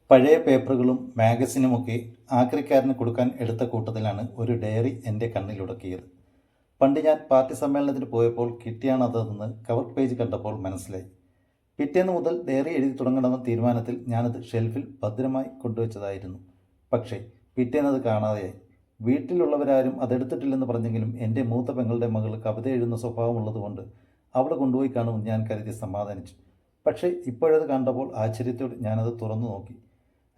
പഴയ പേപ്പറുകളും മാഗസിനുമൊക്കെ ആക്രിക്കാരന് കൊടുക്കാൻ എടുത്ത കൂട്ടത്തിലാണ് ഒരു ഡയറി എൻ്റെ കണ്ണിലുടക്കിയത്. പണ്ട് ഞാൻ പാർട്ടി സമ്മേളനത്തിന് പോയപ്പോൾ കിട്ടിയാണതെന്ന് കവർ പേജ് കണ്ടപ്പോൾ മനസ്സിലായി. പിറ്റേന്ന് മുതൽ ഡയറി എഴുതി തുടങ്ങണമെന്ന തീരുമാനത്തിൽ ഞാനത് ഷെൽഫിൽ ഭദ്രമായി കൊണ്ടുവച്ചതായിരുന്നു. പക്ഷേ പിറ്റേന്നത് കാണാതെയായി. വീട്ടിലുള്ളവരാരും അതെടുത്തിട്ടില്ലെന്ന് പറഞ്ഞെങ്കിലും എൻ്റെ മൂത്ത പെങ്ങളുടെ മകൾ കവിത എഴുതുന്ന സ്വഭാവമുള്ളതുകൊണ്ട് അവൾ കൊണ്ടുപോയി കാണുമെന്ന് ഞാൻ കരുതി സമാധാനിച്ചു. പക്ഷേ ഇപ്പോഴത് കണ്ടപ്പോൾ ആശ്ചര്യത്തോടെ ഞാനത് തുറന്നു നോക്കി.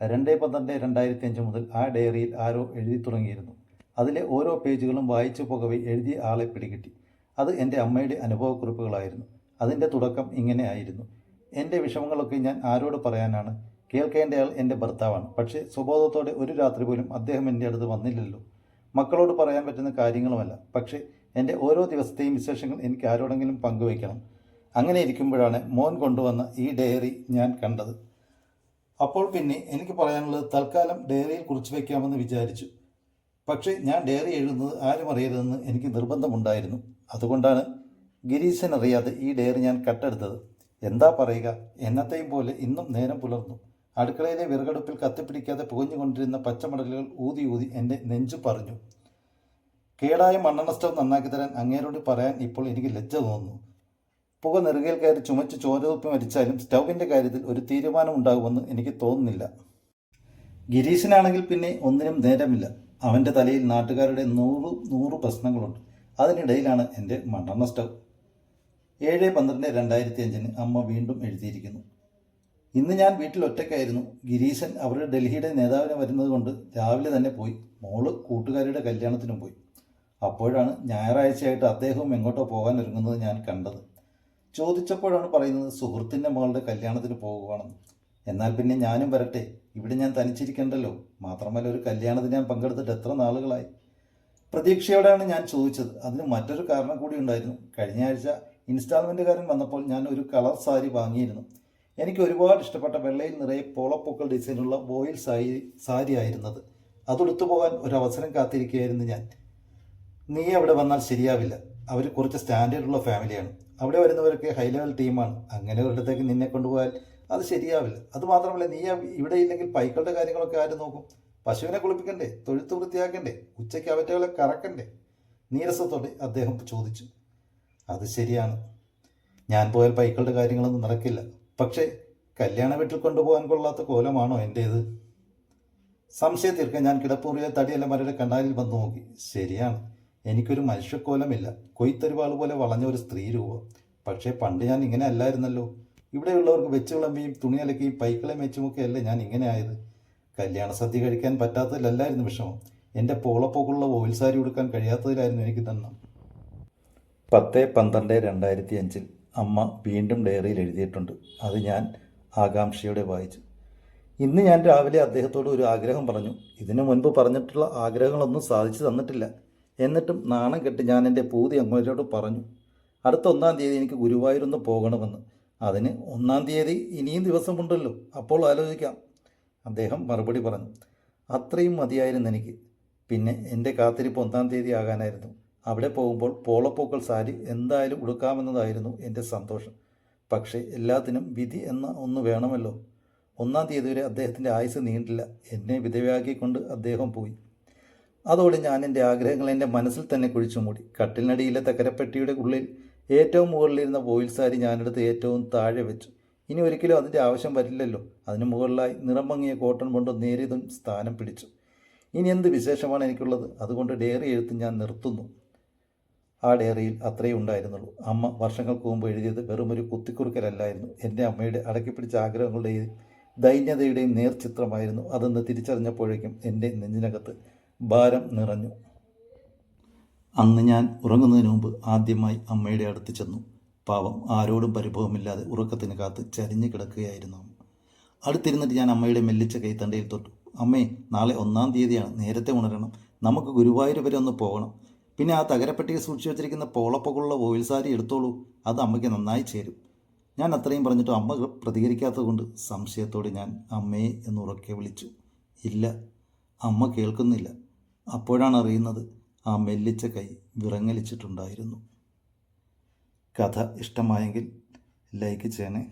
2/12/2005 മുതൽ ആ ഡയറിയിൽ ആരോ എഴുതി തുടങ്ങിയിരുന്നു. അതിലെ ഓരോ പേജുകളും വായിച്ചു പോകവെ എഴുതിയ ആളെ പിടികിട്ടി. അത് എൻ്റെ അമ്മയുടെ അനുഭവക്കുറിപ്പുകളായിരുന്നു. അതിൻ്റെ തുടക്കം ഇങ്ങനെ ആയിരുന്നു: എൻ്റെ വിഷമങ്ങളൊക്കെ ഞാൻ ആരോട് പറയാനാണ്? കേൾക്കേണ്ടയാൾ എൻ്റെ ഭർത്താവാണ്. പക്ഷേ സ്വബോധത്തോടെ ഒരു രാത്രി പോലും അദ്ദേഹം എൻ്റെ അടുത്ത് വന്നില്ലല്ലോ. മക്കളോട് പറയാൻ പറ്റുന്ന കാര്യങ്ങളുമല്ല. പക്ഷേ എൻ്റെ ഓരോ ദിവസത്തെയും വിശേഷങ്ങൾ എനിക്ക് ആരോടെങ്കിലും പങ്കുവയ്ക്കണം. അങ്ങനെ ഇരിക്കുമ്പോഴാണ് മോൻ കൊണ്ടുവന്ന ഈ ഡയറി ഞാൻ കണ്ടത്. അപ്പോൾ പിന്നെ എനിക്ക് പറയാനുള്ളത് തൽക്കാലം ഡയറിയിൽ കുറിച്ച് വയ്ക്കാമെന്ന് വിചാരിച്ചു. പക്ഷേ ഞാൻ ഡയറി എഴുതുന്നത് ആരും അറിയരുതെന്ന് എനിക്ക് നിർബന്ധമുണ്ടായിരുന്നു. അതുകൊണ്ടാണ് ഗിരീശൻ അറിയാതെ ഈ ഡയറി ഞാൻ കട്ടെടുത്തത്. എന്താ പറയുക, എന്നത്തെയും പോലെ ഇന്നും നേരം പുലർന്നു. അടുക്കളയിലെ വിറകടുപ്പിൽ കത്തിപ്പിടിക്കാതെ പുകഞ്ഞുകൊണ്ടിരുന്ന പച്ചമടലുകൾ ഊതി ഊതി എൻ്റെ നെഞ്ചു പറഞ്ഞു. കേടായ മണ്ണെണ്ണ സ്റ്റവ് നന്നാക്കി തരാൻ അങ്ങേരോട് പറയാൻ ഇപ്പോൾ എനിക്ക് ലജ്ജ തോന്നുന്നു. പുക നെറുകയിൽ കയറി ചുമച്ച് ചോരതുപ്പി മരിച്ചാലും സ്റ്റൗവിൻ്റെ കാര്യത്തിൽ ഒരു തീരുമാനം ഉണ്ടാകുമെന്ന് എനിക്ക് തോന്നുന്നില്ല. ഗിരീശനാണെങ്കിൽ പിന്നെ ഒന്നിനും നേരമില്ല. അവൻ്റെ തലയിൽ നാട്ടുകാരുടെ നൂറ് പ്രശ്നങ്ങളുണ്ട്. അതിനിടയിലാണ് എൻ്റെ മണ്ണെണ്ണ സ്റ്റവ്. 7/12/2005 അമ്മ വീണ്ടും എഴുതിയിരിക്കുന്നു. ഇന്ന് ഞാൻ വീട്ടിൽ ഒറ്റയ്ക്കായിരുന്നു. ഗിരീശൻ അവരുടെ ഡൽഹിയുടെ നേതാവിനെ വരുന്നത് കൊണ്ട് രാവിലെ തന്നെ പോയി. മോള് കൂട്ടുകാരുടെ കല്യാണത്തിനും പോയി. അപ്പോഴാണ് ഞായറാഴ്ചയായിട്ട് അദ്ദേഹവും എങ്ങോട്ടോ പോകാൻ ഒരുങ്ങുന്നത് ഞാൻ കണ്ടത്. ചോദിച്ചപ്പോഴാണ് പറയുന്നത് സുഹൃത്തിൻ്റെ മകളുടെ കല്യാണത്തിന് പോകുകയാണെന്ന്. എന്നാൽ പിന്നെ ഞാനും വരട്ടെ, ഇവിടെ ഞാൻ തനിച്ചിരിക്കണ്ടല്ലോ. മാത്രമല്ല ഒരു കല്യാണത്തിന് ഞാൻ പങ്കെടുത്തിട്ട് എത്ര നാളുകളായി. പ്രതീക്ഷയോടെയാണ് ഞാൻ ചോദിച്ചത്. അതിന് മറ്റൊരു കാരണം കൂടി ഉണ്ടായിരുന്നു. കഴിഞ്ഞ ആഴ്ച ഇൻസ്റ്റാൾമെൻറ്റുകാരൻ വന്നപ്പോൾ ഞാൻ ഒരു കളർ സാരി വാങ്ങിയിരുന്നു. എനിക്ക് ഒരുപാട് ഇഷ്ടപ്പെട്ട വെള്ളയിൽ നിറയെ പോളപ്പൂക്കൾ ഡിസൈനുള്ള ബോയിൽ സാരി ആയിരുന്നത്. അതെടുത്തു പോകാൻ ഒരവസരം കാത്തിരിക്കുകയായിരുന്നു ഞാൻ. നീ അവിടെ വന്നാൽ ശരിയാവില്ല. അവർ കുറച്ച് സ്റ്റാൻഡേർഡുള്ള ഫാമിലിയാണ്. അവിടെ വരുന്നവരൊക്കെ ഹൈ ലെവൽ ടീമാണ്. അങ്ങനെ ഒരിടത്തേക്ക് നിന്നെ കൊണ്ടുപോയാൽ അത് ശരിയാവില്ല. അതുമാത്രമല്ല, നീ ഇവിടെ ഇല്ലെങ്കിൽ പൈക്കളുടെ കാര്യങ്ങളൊക്കെ ആരും നോക്കും? പശുവിനെ കുളിപ്പിക്കണ്ടേ? തൊഴുത്ത് വൃത്തിയാക്കണ്ടേ? ഉച്ചയ്ക്ക് അവറ്റകളെ കറക്കണ്ടേ? നീരസത്തോടെ അദ്ദേഹം ചോദിച്ചു. അത് ശരിയാണ്, ഞാൻ പോയാൽ പൈക്കളുടെ കാര്യങ്ങളൊന്നും നടക്കില്ല. പക്ഷേ കല്യാണ വീട്ടിൽ കൊണ്ടുപോകാൻ കൊള്ളാത്ത കോലമാണോ എൻ്റേത്? സംശയം തീർക്കാൻ ഞാൻ കിടപ്പൂറിലെ തടിയല്ലമാരുടെ കണ്ണാലിൽ വന്നു നോക്കി. ശരിയാണ്, എനിക്കൊരു മനുഷ്യക്കോലമില്ല. കൊയ്ത്തരുവാൾ പോലെ വളഞ്ഞ ഒരു സ്ത്രീ രൂപം. പക്ഷേ പണ്ട് ഞാൻ ഇങ്ങനെ അല്ലായിരുന്നല്ലോ. ഇവിടെയുള്ളവർക്ക് വെച്ച് വിളമ്പിയും തുണി അലക്കിയും പൈക്കളെ മെച്ചുമൊക്കെ അല്ലേ ഞാൻ ഇങ്ങനെ ആയത്. കല്യാണ സദ്യ കഴിക്കാൻ പറ്റാത്തതിലല്ലായിരുന്നു വിഷമം. എൻ്റെ പോളപ്പോക്കുള്ള ഓയിൽ സാരി ഉടുക്കാൻ കഴിയാത്തതിലായിരുന്നു എനിക്ക് തന്നെ. 10/12/2005 അമ്മ വീണ്ടും ഡയറിയിൽ എഴുതിയിട്ടുണ്ട്. അത് ഞാൻ ആകാംക്ഷയോടെ വായിച്ചു. ഇന്ന് ഞാൻ രാവിലെ അദ്ദേഹത്തോട് ഒരു ആഗ്രഹം പറഞ്ഞു. ഇതിനു മുൻപ് പറഞ്ഞിട്ടുള്ള ആഗ്രഹങ്ങളൊന്നും സാധിച്ചു തന്നിട്ടില്ല. എന്നിട്ടും നാണം കെട്ട് ഞാൻ എൻ്റെ പൂതി അങ്ങോട്ടോട് പറഞ്ഞു. അടുത്ത 1-ാം തീയതി എനിക്ക് ഗുരുവായൂരൊന്ന് പോകണമെന്ന്. അതിന് 1-ാം തീയതി ഇനിയും ദിവസമുണ്ടല്ലോ, അപ്പോൾ ആലോചിക്കാം. അദ്ദേഹം മറുപടി പറഞ്ഞു. അത്രയും മതിയായിരുന്നു എനിക്ക്. പിന്നെ എൻ്റെ കാത്തിരിപ്പ് 1-ാം തീയതി ആകാനായിരുന്നു. അവിടെ പോകുമ്പോൾ പോളപ്പൂക്കൾ സാരി എന്തായാലും ഉടുക്കാമെന്നതായിരുന്നു എൻ്റെ സന്തോഷം. പക്ഷേ എല്ലാത്തിനും വിധി എന്ന ഒന്ന് വേണമല്ലോ. 1-ാം തീയതി വരെ അദ്ദേഹത്തിൻ്റെ ആയുസ് നീണ്ടില്ല. എന്നെ വിധവയാക്കിക്കൊണ്ട് അദ്ദേഹം പോയി. അതോടെ ഞാൻ എൻ്റെ ആഗ്രഹങ്ങൾ എൻ്റെ മനസ്സിൽ തന്നെ കുഴിച്ചു മൂടി. കട്ടിലിനടിയിലെ തകരപ്പെട്ടിയുടെ ഉള്ളിൽ ഏറ്റവും മുകളിലിരുന്ന ബോയിൽ സാരി ഞാനെടുത്ത് ഏറ്റവും താഴെ വെച്ചു. ഇനി ഒരിക്കലും അതിൻ്റെ ആവശ്യം വരില്ലല്ലോ. അതിന് മുകളിലായി നിറം മങ്ങിയ കോട്ടൺ കൊണ്ട് നേരിയതും സ്ഥാനം പിടിച്ചു. ഇനി എന്ത് വിശേഷമാണ് എനിക്കുള്ളത്? അതുകൊണ്ട് ഡയറി എഴുത്ത് ഞാൻ നിർത്തുന്നു. ആ ഡയറിയിൽ അത്രയേ ഉണ്ടായിരുന്നുള്ളൂ. അമ്മ വർഷങ്ങൾക്ക് മുമ്പ് എഴുതിയത് വെറുമൊരു കുത്തിക്കുറുക്കലല്ലായിരുന്നു. എൻ്റെ അമ്മയുടെ അടക്കിപ്പിടിച്ച ആഗ്രഹങ്ങളുടെയും ദൈന്യതയുടെയും നേർചിത്രമായിരുന്നു. അതെന്ന് തിരിച്ചറിഞ്ഞപ്പോഴേക്കും എൻ്റെ നെഞ്ചിനകത്ത് ഭാരം നിറഞ്ഞു. അന്ന് ഞാൻ ഉറങ്ങുന്നതിന് മുമ്പ് ആദ്യമായി അമ്മയുടെ അടുത്ത് ചെന്നു. പാവം, ആരോടും പരിഭവമില്ലാതെ ഉറക്കത്തിന് കാത്ത് ചരിഞ്ഞു കിടക്കുകയായിരുന്നു അമ്മ. അടുത്തിരുന്നിട്ട് ഞാൻ അമ്മയുടെ മെല്ലിച്ച കൈത്തണ്ടയിൽ തൊട്ടു. അമ്മേ, നാളെ 1-ാം തീയതിയാണ്. നേരത്തെ ഉണരണം. നമുക്ക് ഗുരുവായൂർ വരെ ഒന്ന് പോകണം. പിന്നെ ആ തകരപ്പെട്ടിയിൽ സൂക്ഷിച്ചു വെച്ചിരിക്കുന്ന പോളപ്പകുള്ള ഓയിൽ സാരി എടുത്തോളൂ. അത് അമ്മയ്ക്ക് നന്നായി ചേരും. ഞാൻ അത്രയും പറഞ്ഞിട്ടും അമ്മ പ്രതികരിക്കാത്തത് കൊണ്ട് സംശയത്തോടെ ഞാൻ അമ്മയെ എന്നുറക്കെ വിളിച്ചു. ഇല്ല, അമ്മ കേൾക്കുന്നില്ല. അപ്പോഴാണ് അറിയുന്നത് ആ മെല്ലിച്ച കൈ വിറങ്ങലിച്ചിട്ടുണ്ടായിരുന്നു. കഥ ഇഷ്ടമായെങ്കിൽ ലൈക്ക് ചെയ്യണേ.